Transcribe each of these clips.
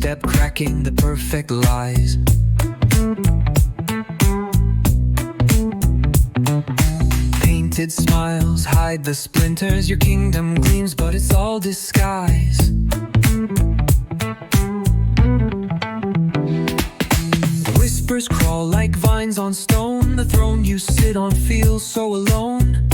step, cracking the perfect lies. Painted smiles hide the splinters. Your kingdom gleams, but it's all disguise. Whispers crawl like vines on stone. The throne you sit on feels so alone.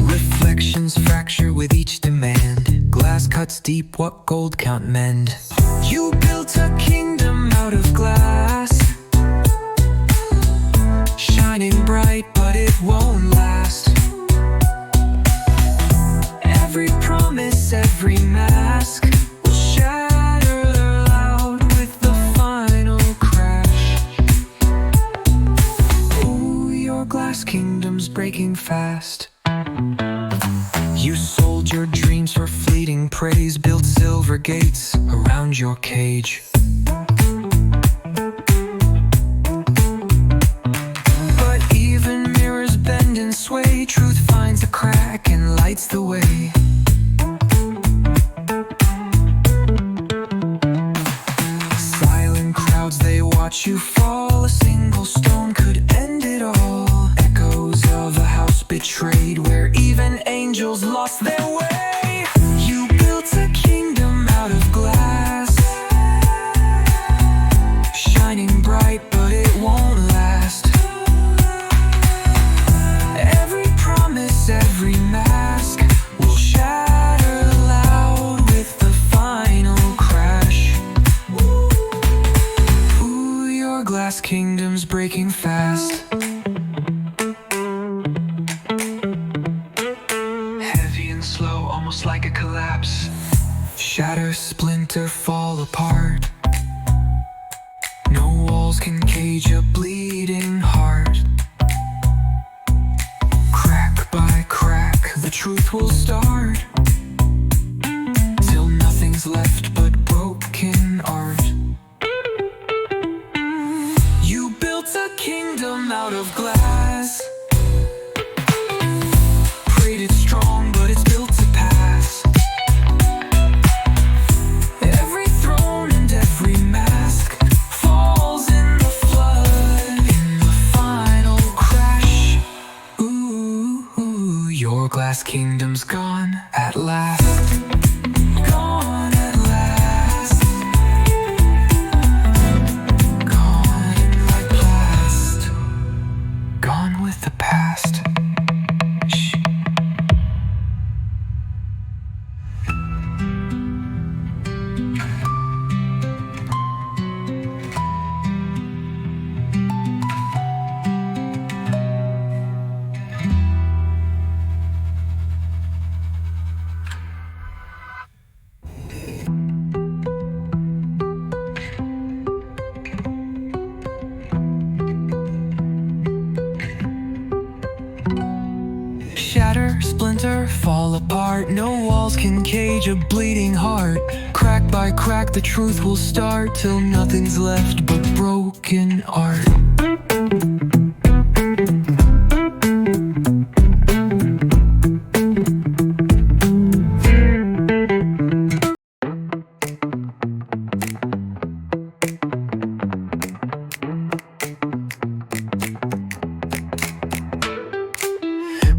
Reflections fracture with each demand. Glass cuts deep what gold can't mend. You built a kingdom out of glass, shining bright, but it won't last. Every promise, every mask will shatter loud with the final crash. Ooh, your glass kingdom's breaking fast. You sold your dreams for fleeting praise, built silver gates around your cage. But even mirrors bend and sway. Truth finds a crack and lights the way. Silent crowds, they watch you fall. A single stone could end it all. Echoes of a house betrayed, where even angels lost their way. You built a kingdom out of glass, shining bright, but it won't last. Every promise, every mask will shatter loud with the final crash. Ooh, your glass kingdom's breaking fast. Slow, almost like a collapse. Shatter, splinter, fall apart. No walls can cage a bleeding heart. Crack by crack, the truth will start, till nothing's left but broken art. You built a kingdom out of glass, prayed it's strong, but it's built to pass. Every throne and every mask falls in the flood, in the final crash. Ooh, your glass kingdom's gone at last. Gone at last. Gone like blast. Gone with the past. Shatter, splinter, fall apart. No walls can cage a bleeding heart. Crack by crack, the truth will start, till nothing's left but broken art.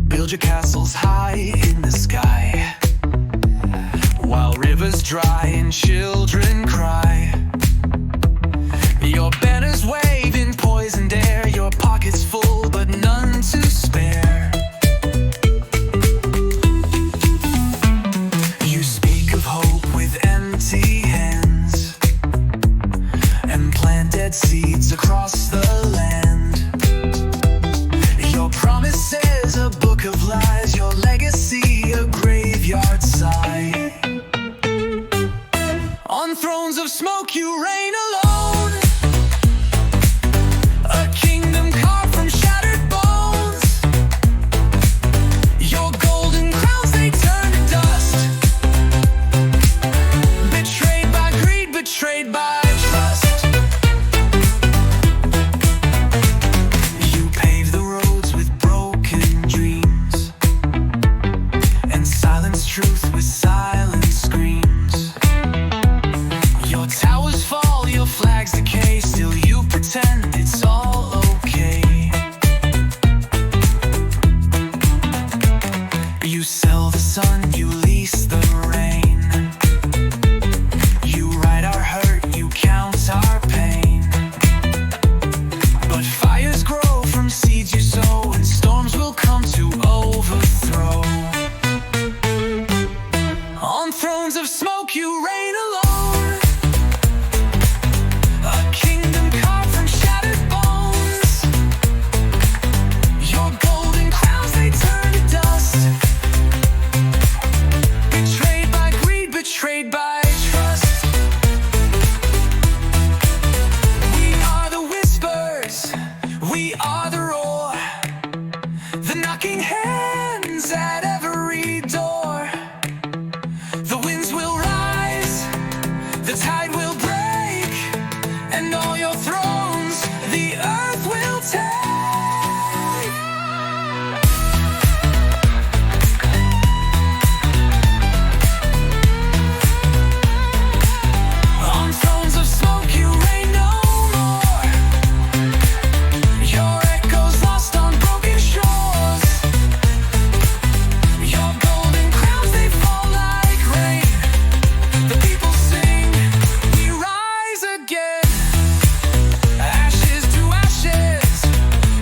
Build your castles high in the sky, while rivers dry and children cry. Your banners wave in poisoned air, your pockets full but none to spare. You speak of hope with empty hands, and plant dead seeds across the land. Your promises a book of lies, your legacy a graveyard sigh. On thrones of smoke you reign alone, a kingdom carved from shattered bones. Your golden crowns, they turn to dust, betrayed by greed, betrayed by trust. You pave the roads with broken dreams, and silence truth with silence. smoke you reign alone, a kingdom carved from shattered bones. Your golden crowns, they turn to dust, betrayed by greed, betrayed by trust. We are the whispers, we are the roar, the knocking hands at every door. The winds will rise, the tide will break, and all your thrones the earth will take. On thrones of smoke you reign no more, your echoes lost on broken shores. Your golden crowns, they fall like rain. The people sing, we rise again. Ashes to ashes,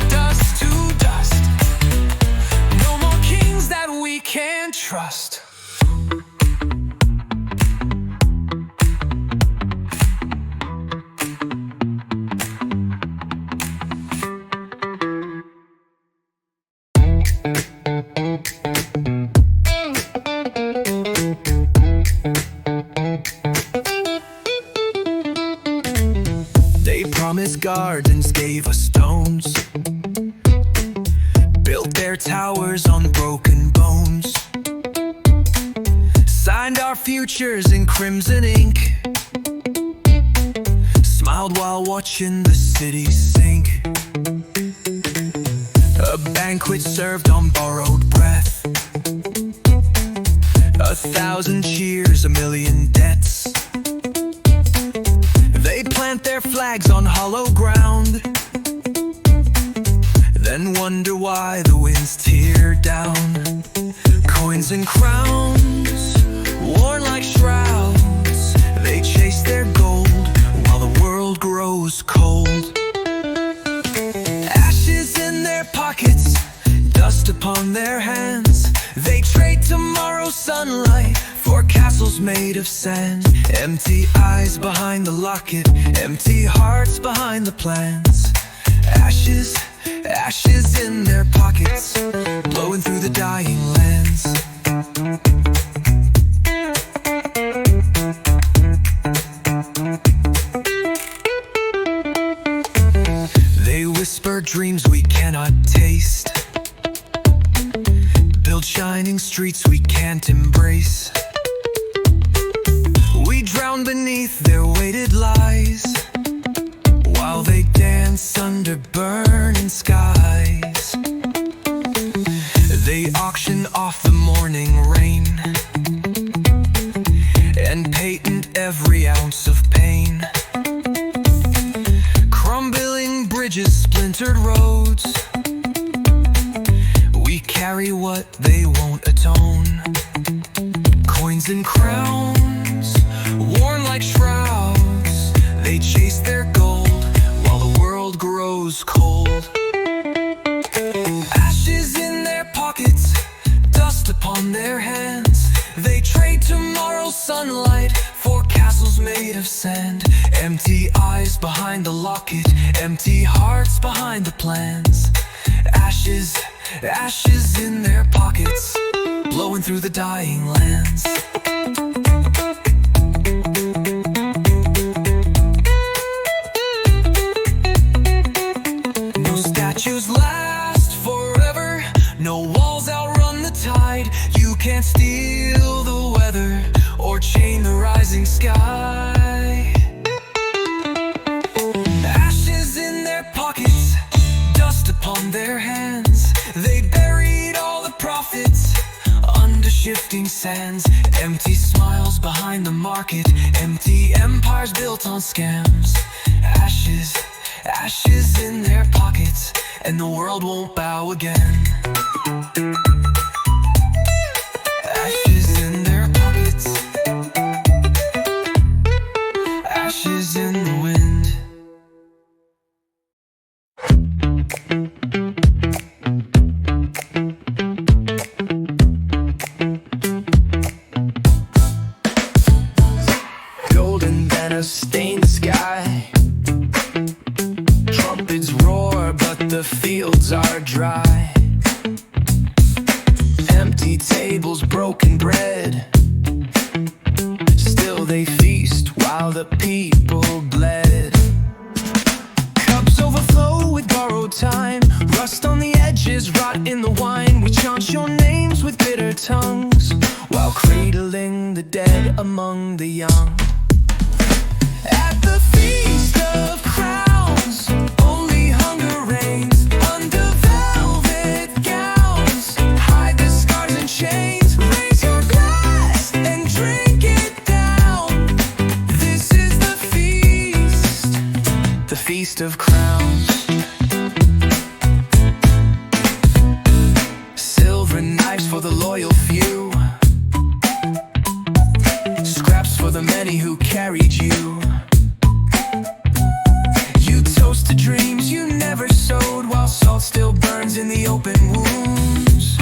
dust to dust. No more kings that we can't trust. They promised gardens, gave us stones, built their towers on broken bones, signed our futures in crimson ink, smiled while watching the city sink. A banquet served on borrowed breath, 1,000 cheers, 1,000,000 debts. They plant their flags on hollow ground, then wonder why the winds tear down. Coins and crowns, worn like shrouds, they chase their gold while the world grows cold. Ashes in their pockets, dust upon their hands. They trade tomorrow's sunlight for castles made of sand. Empty eyes behind the locket, empty hearts behind the plans. Ashes, ashes in their pockets, blowing through the dying lands. They whisper dreams we cannot taste, build shining streets we can't embrace. We drown beneath their weighted lies, while they dance under burning skies. They auction off the morning rain and patent every ounce of pain. Crumbling bridges, splintered roads, we carry what they won't atone. Coins and crowns, worn like shrouds, they chase their gold while the world grows cold. Ashes in their pockets, dust upon their hands. They trade tomorrow's sunlight for castles made of sand. Empty eyes behind the locket, empty hearts behind the plans. Ashes, ashes in their pockets, blowing through the dying lands. No statues last forever, no walls outrun the tide. You can't steal the weather or chain the rising sky. Ashes in their pockets, dust upon their hands. They buried all the profits under shifting sands. Empty smiles behind the market, empty empires built on scams. Ashes, ashes in their pockets, and the world won't bow again. Ashes in their pockets, ashes in the wind. banners stain the sky. Trumpets roar, but the fields are dry. Empty tables, broken bread. Still they feast while the people bled. Cups overflow with borrowed time. Rust on the edges, rot in the wine. We chant your names with bitter tongues, while cradling the dead among the young. At the feast of crowns, only hunger reigns. Under velvet gowns, hide the scars and chains. Raise your glass and drink it down. This is the feast of crowns. Silver knives for the loyal few, scraps for the many who carried you. You toast to dreams you never sowed, while salt still burns in the open wounds.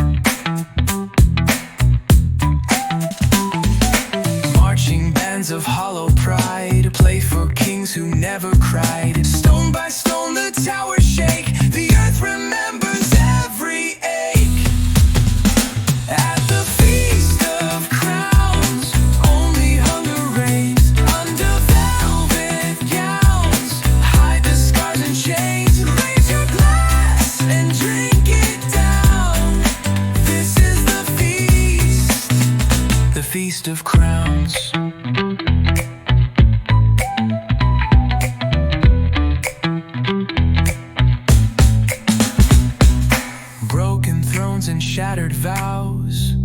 Marching bands of hollow pride play for kings who never cried. Stone by stone the towers shake, the earth remembers every ache. At the feast of crowns, only hunger reigns. Under velvet gowns, hide the scars and chains. Raise your glass and drink it down. This is the feast of crowns. Broken thrones and shattered vows.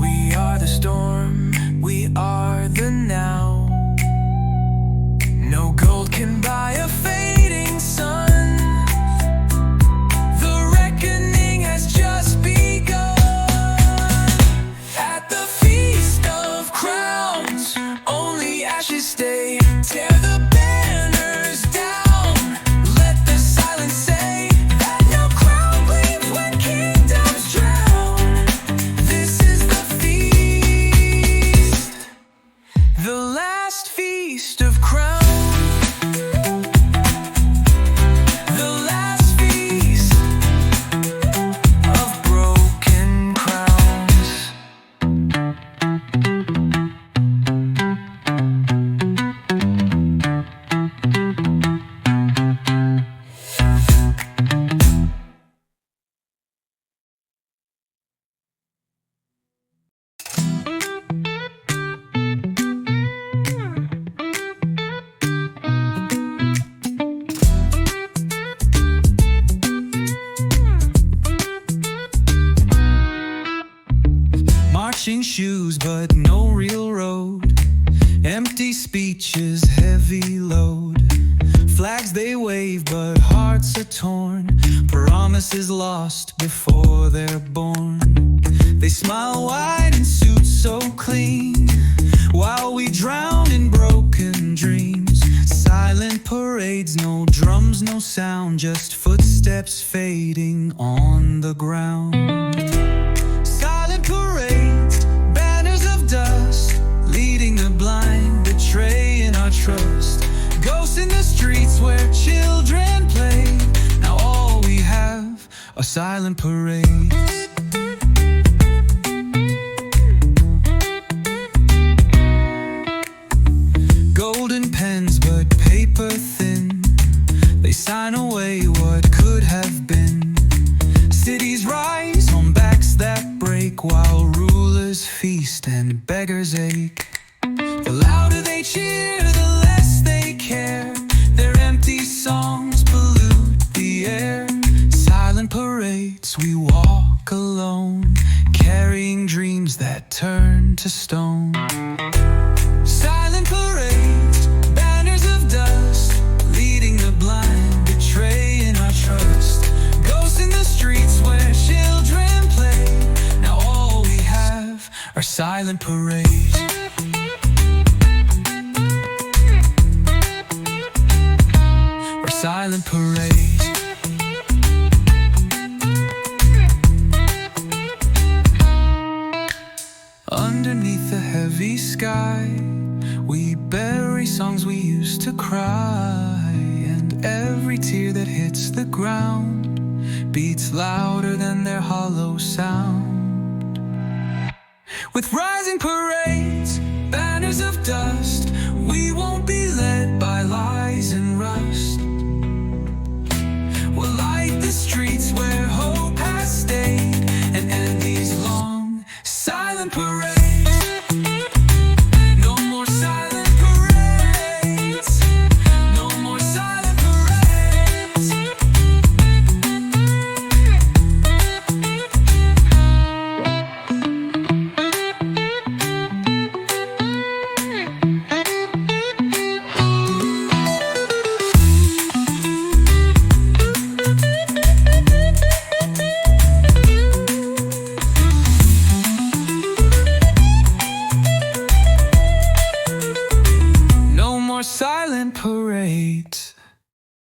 We are the storm, we are the now. No gold can buy a fading sun. The reckoning has just begun. At the feast of crowns, only ashes stay. Tear the banners down, let the silence say that no crown gleams when kingdoms drown. This is the feast, the last feast of crowns. The last feast of broken crowns. Marching shoes, but no real road. Empty speeches, heavy load. Flags they wave, but hearts are torn. Promises lost before they're born. They smile wide in suits so clean, while we drown in broken dreams. Silent parades, no drums, no sound, just footsteps fading on the ground. Silent parades, banners of dust, leading the blind, betraying our trust. Ghosts in the streets where children play. Now all we have are silent parades. Golden pens, but paper thin. They sign away what could have been. Cities rise on backs that break, while rulers feast and beggars ache. The louder they cheer, the less they care. Their empty songs pollute the air. Silent parades, we walk alone, carrying dreams that turn to stone. Silent parades, banners of dust, leading the blind, betraying our trust. Ghosts in the streets where children play. Now all we have are silent parades. Silent parade. Underneath the heavy sky, we bury memory songs we used to cry, and every tear that hits the ground beats louder than their hollow sound. With rising parades, banners of dust, we won't be led by lies and rust. We'll light the streets where hope has stayed and end these long, silent parades.